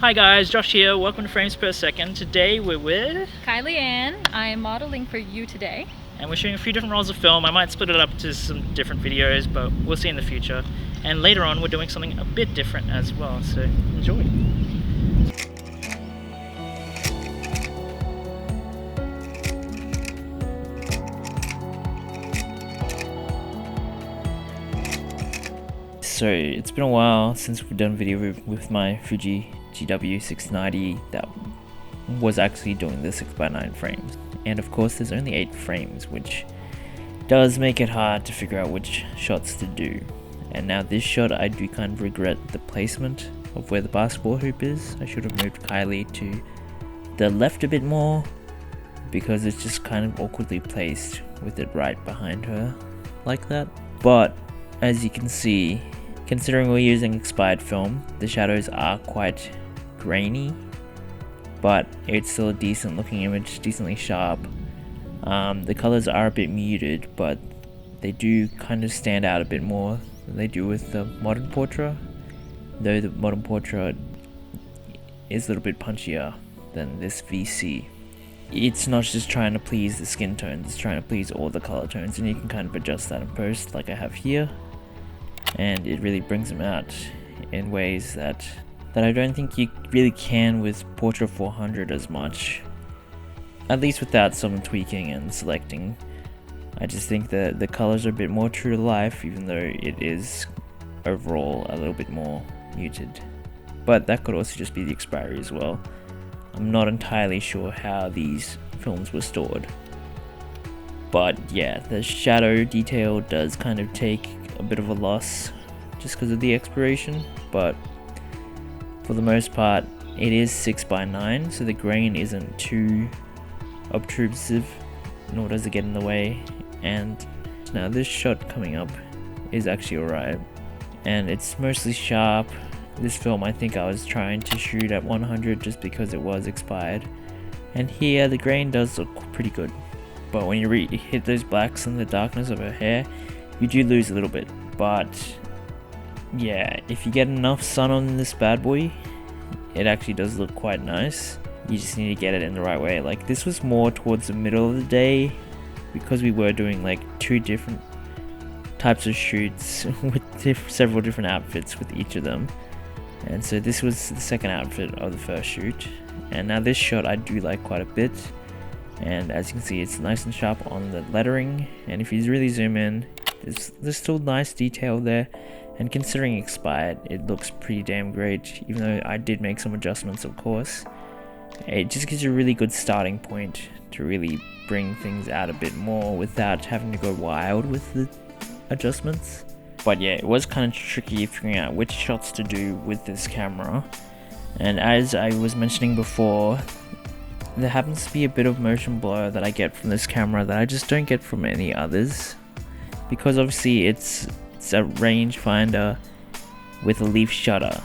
Hi guys, Josh here, welcome to Frames Per Second. Today we're with... Kylie Ann. I am modeling for you today. And we're shooting a few different rolls of film. I might split it up to some different videos, but we'll see in the future. And later on we're doing something a bit different as well, so enjoy. So it's been a while since we've done a video with my Fuji GW690 that was actually doing the 6x9 frames. And of course there's only 8 frames, which does make it hard to figure out which shots to do. And now this shot, I do kind of regret the placement of where the basketball hoop is. I should have moved Kylie to the left a bit more, because it's just kind of awkwardly placed with it right behind her like that. But as you can see, considering we're using expired film, the shadows are quite grainy, but it's still a decent looking image, decently sharp. The colors are a bit muted, but they do kind of stand out a bit more than they do with the modern Portra, though the modern Portra is a little bit punchier than this VC. It's not just trying to please the skin tones, it's trying to please all the color tones, and you can kind of adjust that in post like I have here. And it really brings them out in ways that I don't think you really can with Portra 400 as much, at least without some tweaking and selecting. I just think that the colors are a bit more true to life, even though it is overall a little bit more muted. But that could also just be the expiry as well. I'm not entirely sure how these films were stored, but yeah, the shadow detail does kind of take a bit of a loss just because of the expiration, but for the most part it is 6x9, so the grain isn't too obtrusive, nor does it get in the way. And now this shot coming up is actually alright, and it's mostly sharp. This film, I think I was trying to shoot at 100 just because it was expired, and here the grain does look pretty good, but when you hit those blacks and the darkness of her hair, you do lose a little bit. But yeah, if you get enough sun on this bad boy, it actually does look quite nice. You just need to get it in the right way. Like, this was more towards the middle of the day, because we were doing like 2 different types of shoots with several different outfits with each of them. And so this was the second outfit of the first shoot, and now this shot I do like quite a bit. And as you can see, it's nice and sharp on the lettering, and if you really zoom in, there's still nice detail there, and considering expired, it looks pretty damn great, even though I did make some adjustments, of course. It just gives you a really good starting point to really bring things out a bit more without having to go wild with the adjustments. But yeah, it was kind of tricky figuring out which shots to do with this camera, and as I was mentioning before, there happens to be a bit of motion blur that I get from this camera that I just don't get from any others, because obviously it's a rangefinder with a leaf shutter,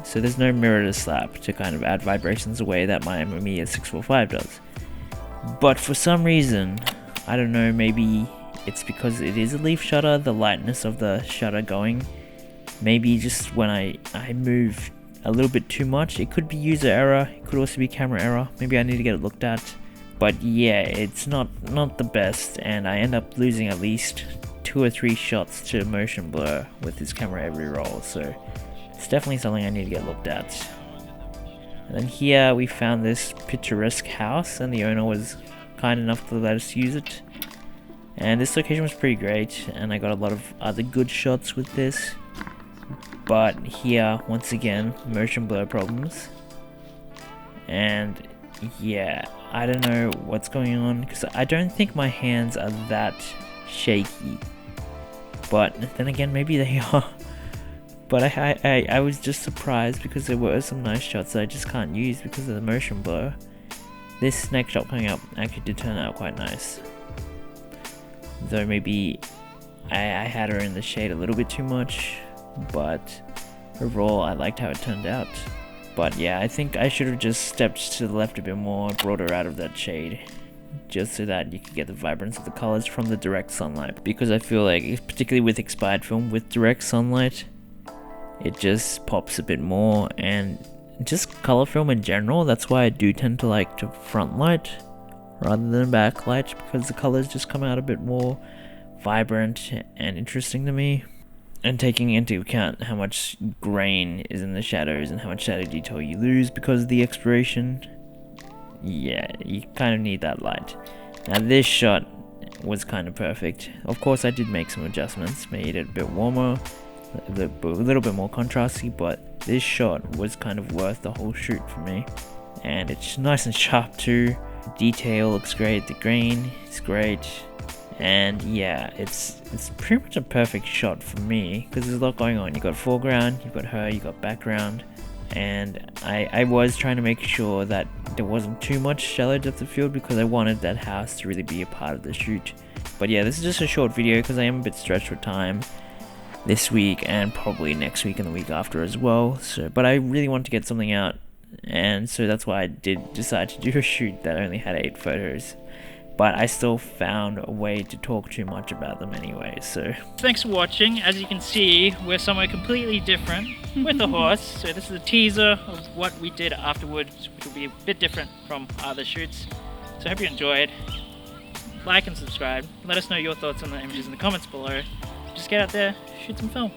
so there's no mirror to slap to kind of add vibrations away that my Mamiya 645 does. But for some reason, I don't know, maybe it's because it is a leaf shutter, the lightness of the shutter going, maybe just when I move a little bit too much, it could be user error, it could also be camera error, maybe I need to get it looked at. But yeah, it's not the best, and I end up losing at least 2 or 3 shots to motion blur with this camera every roll, so it's definitely something I need to get looked at. And then here we found this picturesque house, and the owner was kind enough to let us use it. And this location was pretty great, and I got a lot of other good shots with this. But here, once again, motion blur problems. And yeah, I don't know what's going on, because I don't think my hands are that shaky. But then again, maybe they are. But I was just surprised, because there were some nice shots that I just can't use because of the motion blur. This next shot coming up actually did turn out quite nice, though maybe I had her in the shade a little bit too much, but overall I liked how it turned out. But yeah, I think I should have just stepped to the left a bit more, brought her out of that shade, just so that you could get the vibrance of the colors from the direct sunlight, because I feel like, particularly with expired film, with direct sunlight, it just pops a bit more, and just color film in general. That's why I do tend to like to front light rather than backlight, because the colors just come out a bit more vibrant and interesting to me. And taking into account how much grain is in the shadows and how much shadow detail you lose because of the expiration, yeah, you kind of need that light. Now this shot was kind of perfect. Of course I did make some adjustments, made it a bit warmer, a little bit more contrasty, but this shot was kind of worth the whole shoot for me. And it's nice and sharp too. Detail looks great, the grain is great. And yeah, it's pretty much a perfect shot for me because there's a lot going on. You got foreground, you got her, you got background, and I was trying to make sure that there wasn't too much shallow depth of field because I wanted that house to really be a part of the shoot. But yeah, this is just a short video because I am a bit stretched for time this week and probably next week and the week after as well. So, but I really want to get something out, and so that's why I did decide to do a shoot that only had 8 photos. But I still found a way to talk too much about them anyway, so... Thanks for watching. As you can see, we're somewhere completely different with the horse. So this is a teaser of what we did afterwards, which will be a bit different from other shoots. So I hope you enjoyed. Like and subscribe. Let us know your thoughts on the images in the comments below. Just get out there, shoot some film.